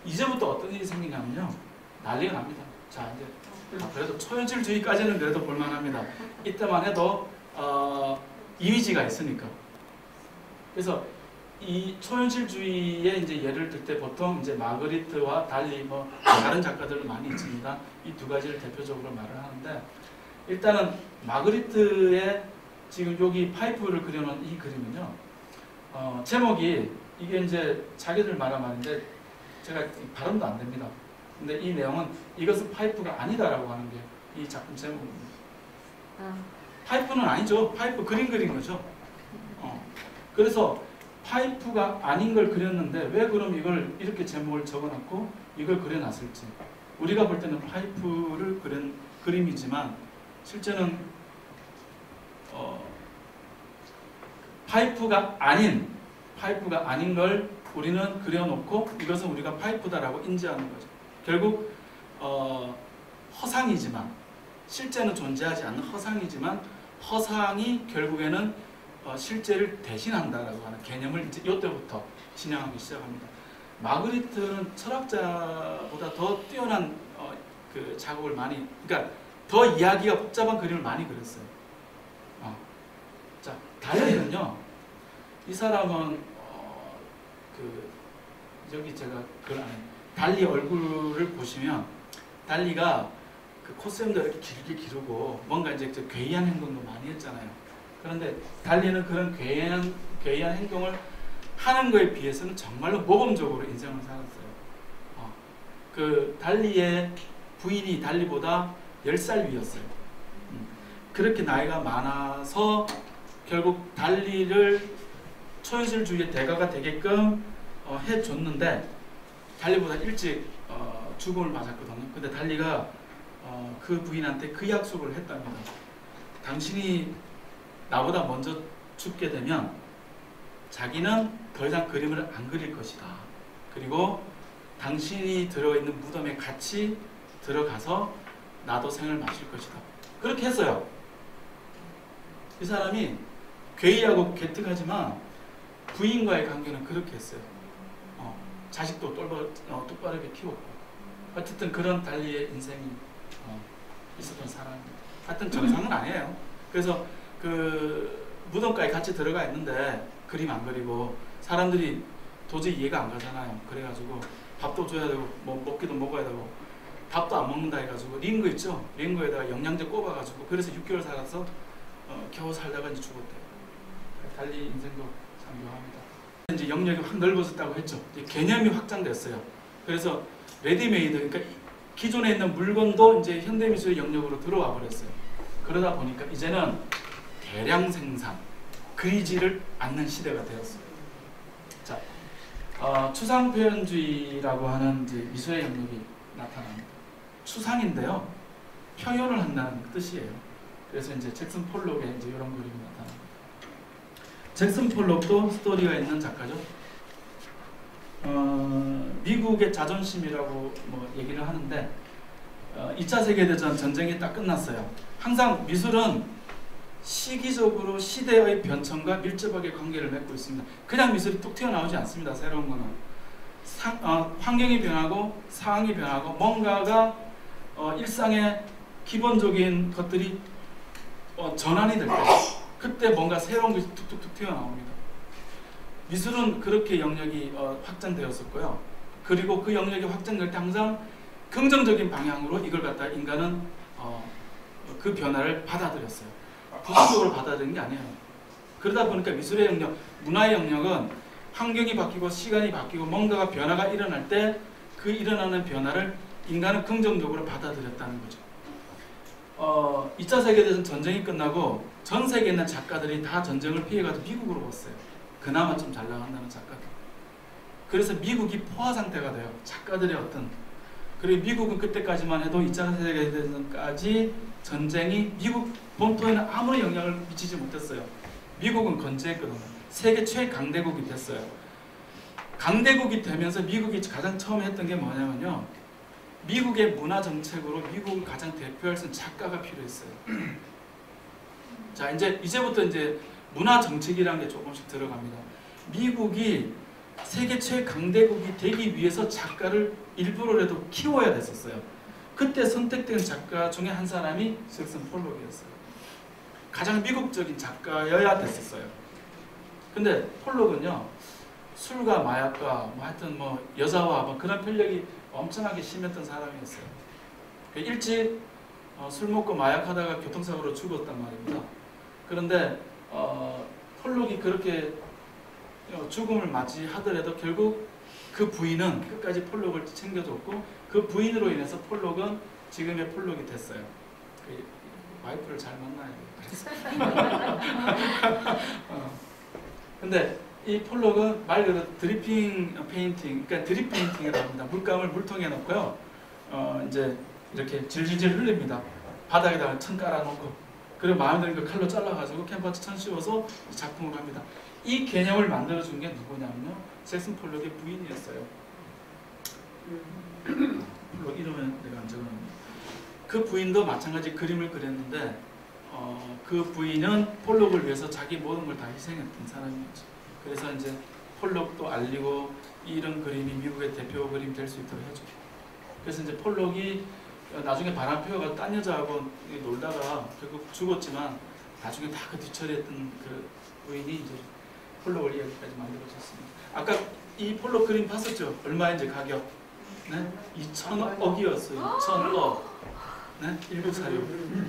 이제부터 어떤 일이 생기냐면요. 난리가 납니다. 자, 이제 그래도 초현실주의까지는 그래도 볼만합니다. 이때만 해도 이미지가 있으니까. 그래서 이 초현실주의의 이제 예를 들 때 보통 이제 마그리트와 달리 뭐 다른 작가들도 많이 있습니다. 이 두 가지를 대표적으로 말을 하는데, 일단은 마그리트의 지금 여기 파이프를 그려놓은 이 그림은요, 제목이 이게 이제 자기들 말한 말인데 제가 발음도 안 됩니다. 근데 이 내용은 이것은 파이프가 아니다라고 하는 게 이 작품 제목입니다. 파이프는 아니죠. 파이프 그림 그린 거죠. 그래서 파이프가 아닌 걸 그렸는데 왜 그럼 이걸 이렇게 제목을 적어놨고 이걸 그려놨을지. 우리가 볼 때는 파이프를 그린 그림이지만 실제는 파이프가 아닌 걸 우리는 그려놓고 이것은 우리가 파이프다라고 인지하는 거죠. 결국 허상이지만, 실제는 존재하지 않는 허상이지만 허상이 결국에는 실제를 대신한다라고 하는 개념을 이제 이때부터 진행하기 시작합니다. 마그리트는 철학자보다 더 뛰어난 그 작업을 많이, 그러니까 더 이야기가 복잡한 그림을 많이 그렸어요. 자, 달리는요, 이 사람은 여기 제가 그걸 안 해요. 달리 얼굴을 보시면 달리가 그 콧샘도 이렇게 길게 기르고 뭔가 이제 괴이한 행동도 많이 했잖아요. 그런데 달리는 그런 괴이한 행동을 하는 거에 비해서는 정말로 모범적으로 인생을 살았어요. 그 달리의 부인이 달리보다 10살 위였어요. 그렇게 나이가 많아서 결국 달리를 초현실주의의 대가가 되게끔 해줬는데 달리보다 일찍 죽음을 맞았거든요. 근데 달리가 그 부인한테 그 약속을 했답니다. 당신이 나보다 먼저 죽게 되면 자기는 더 이상 그림을 안 그릴 것이다. 그리고 당신이 들어있는 무덤에 같이 들어가서 나도 생을 마실 것이다. 그렇게 했어요. 이 사람이 괴이하고 개특하지만 부인과의 관계는 그렇게 했어요. 자식도 똑바르게 키웠고. 어쨌든 그런 달리의 인생이 있었던 사람입니다. 하여튼 정상은 아니에요. 그래서 그 무덤가에 같이 들어가 있는데 그림 안 그리고 사람들이 도저히 이해가 안 가잖아요. 그래가지고 밥도 줘야 되고 뭐 먹기도 먹어야 되고 밥도 안 먹는다 해가지고 링거 있죠? 링거에다가 영양제 꼽아가지고 그래서 6개월 살아서 겨우 살다가 이제 죽었대요. 달리 인생도 참 묘합니다. 이제 영역이 확 넓어졌다고 했죠. 이제 개념이 확장됐어요. 그래서 레디메이드, 그러니까 기존에 있는 물건도 이제 현대미술의 영역으로 들어와 버렸어요. 그러다 보니까 이제는 대량 생산, 그리지를 않는 시대가 되었어요. 자, 추상표현주의라고 하는 이제 미술의 영역이 나타납니다. 추상인데요, 표현을 한다는 뜻이에요. 그래서 이제 잭슨 폴록의 이제 이런 그림이 나타납니다. 잭슨 폴록도 스토리가 있는 작가죠. 미국의 자존심이라고 뭐 얘기를 하는데 2차 세계대전 전쟁이 딱 끝났어요. 항상 미술은 시기적으로 시대의 변천과 밀접하게 관계를 맺고 있습니다. 그냥 미술이 뚝 튀어나오지 않습니다. 새로운 거는 환경이 변하고 상황이 변하고 뭔가가 일상의 기본적인 것들이 전환이 될 때 그때 뭔가 새로운 것이 툭툭툭 튀어나옵니다. 미술은 그렇게 영역이 확장되었었고요. 그리고 그 영역이 확장될 때 항상 긍정적인 방향으로 이걸 갖다 인간은 그 변화를 받아들였어요. 부수적으로 받아들인 게 아니에요. 그러다 보니까 미술의 영역, 문화의 영역은 환경이 바뀌고 시간이 바뀌고 뭔가가 변화가 일어날 때 그 일어나는 변화를 인간은 긍정적으로 받아들였다는 거죠. 2차 세계대전 전쟁이 끝나고 전 세계에 있는 작가들이 다 전쟁을 피해가지고 미국으로 왔어요. 그나마 좀 잘 나간다는 작가들. 그래서 미국이 포화 상태가 돼요. 작가들의 어떤. 그리고 미국은 그때까지만 해도 2차 세계대전까지 전쟁이 미국 본토에는 아무런 영향을 미치지 못했어요. 미국은 건재했거든요. 세계 최강대국이 됐어요. 강대국이 되면서 미국이 가장 처음 했던 게 뭐냐면요, 미국의 문화 정책으로 미국을 가장 대표할 수 있는 작가가 필요했어요. 자, 이제부터 이제 문화 정책이라는 게 조금씩 들어갑니다. 미국이 세계 최강대국이 되기 위해서 작가를 일부러라도 키워야 됐었어요. 그때 선택된 작가 중에 한 사람이 잭슨 폴록이었어요. 가장 미국적인 작가여야 됐었어요. 근데 폴록은요, 술과 마약과 뭐 하여튼 뭐 여자와 뭐 그런 편력이 엄청나게 심했던 사람이었어요. 일찍 술 먹고 마약하다가 교통사고로 죽었단 말입니다. 그런데 폴록이 그렇게 죽음을 맞이하더라도 결국 그 부인은 끝까지 폴록을 챙겨줬고, 그 부인으로 인해서 폴록은 지금의 폴록이 됐어요. 그 와이프를 잘 만나야 돼요. 근데 이 폴록은 말 그대로 드리핑 페인팅, 그러니까 드립 페인팅이라고 합니다. 물감을 물통에 넣고요, 이제 이렇게 질질질 흘립니다. 바닥에다가 천 깔아놓고, 그리고 마음에 드는 거 칼로 잘라가지고 캔버스 천 씌워서 작품을 합니다. 이 개념을 만들어준 게 누구냐면요, 잭슨 폴록의 부인이었어요. 폴록 이름은 내가 안 적어놨는데, 그 부인도 마찬가지 그림을 그렸는데 그 부인은 폴록을 위해서 자기 모든 걸 다 희생했던 사람이었죠. 그래서 이제 폴록도 알리고 이런 그림이 미국의 대표 그림 될 수 있도록 해주고, 그래서 이제 폴록이 나중에 바람 피워가 딴 여자하고 놀다가 결국 죽었지만 나중에 다 그 뒤처리했던 그 부인이 이제 폴록을 여기까지 만들어줬습니다. 아까 이 폴록 그림 봤었죠? 얼마인지 가격? 네? 2,000억이었어요. 2,000억. 네? 1946.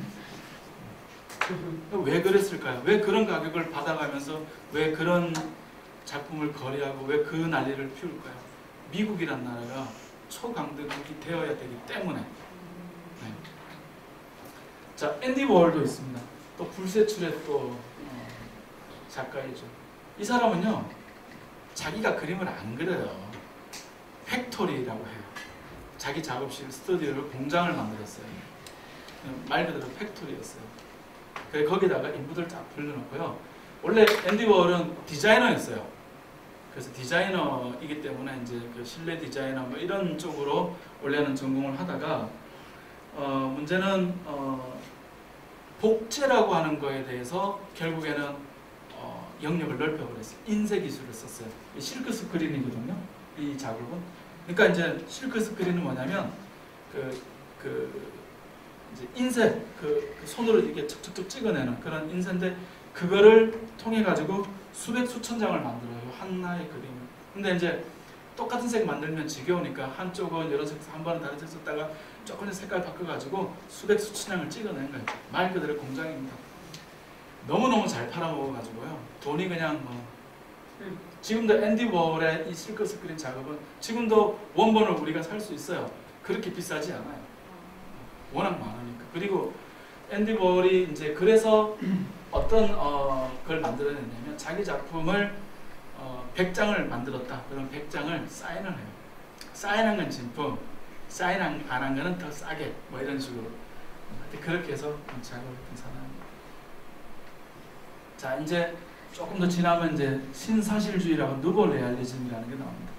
왜 그랬을까요? 왜 그런 가격을 받아가면서 왜 그런 작품을 거래하고 왜 그 난리를 피울까요? 미국이란 나라가 초강대국이 되어야 되기 때문에. 네. 자, 앤디 워홀도 있습니다. 또 불세출의 또 작가이죠. 이 사람은요, 자기가 그림을 안 그려요. 팩토리라고 해요. 자기 작업실, 스튜디오를 공장을 만들었어요. 말 그대로 팩토리였어요. 그래서 거기다가 인부들 쫙 불러놓고요. 원래 앤디 워홀은 디자이너였어요. 그래서 디자이너이기 때문에 이제 그 실내 디자이너 뭐 이런 쪽으로 원래는 전공을 하다가 문제는 복제라고 하는 거에 대해서 결국에는 영역을 넓혀버렸어요. 인쇄 기술을 썼어요. 실크 스크린이거든요. 이 작업은. 그러니까 이제 실크 스크린은 뭐냐면 이제 인쇄 그 손으로 이렇게 척척척 찍어내는 그런 인쇄인데, 그거를 통해 가지고 수백 수천 장을 만들어요. 하나의 그림을. 근데 이제 똑같은 색 만들면 지겨우니까 한쪽은 여러 색, 한 번은 다른 색 썼다가 조금 색깔 바꿔가지고 수백 수천 장을 찍어낸 거예요. 말 그대로 공장입니다. 너무너무 잘 팔아먹어가지고요. 돈이 그냥 뭐. 지금도 앤디 워홀의 이 실크 스크린 작업은 지금도 원본을 우리가 살 수 있어요. 그렇게 비싸지 않아요. 워낙 많으니까. 그리고 앤디 워홀이 이제 그래서 어떤 걸 만들어냈냐면, 자기 작품을 100장을 만들었다. 그럼 100장을 사인을 해요. 사인한 건 진품, 사인 안 한 거는 더 싸게, 뭐 이런 식으로. 그렇게 해서 작업을 했던 사람입니다. 자, 이제 조금 더 지나면 이제 신사실주의라고 누보 레알리즘이라는 게 나옵니다.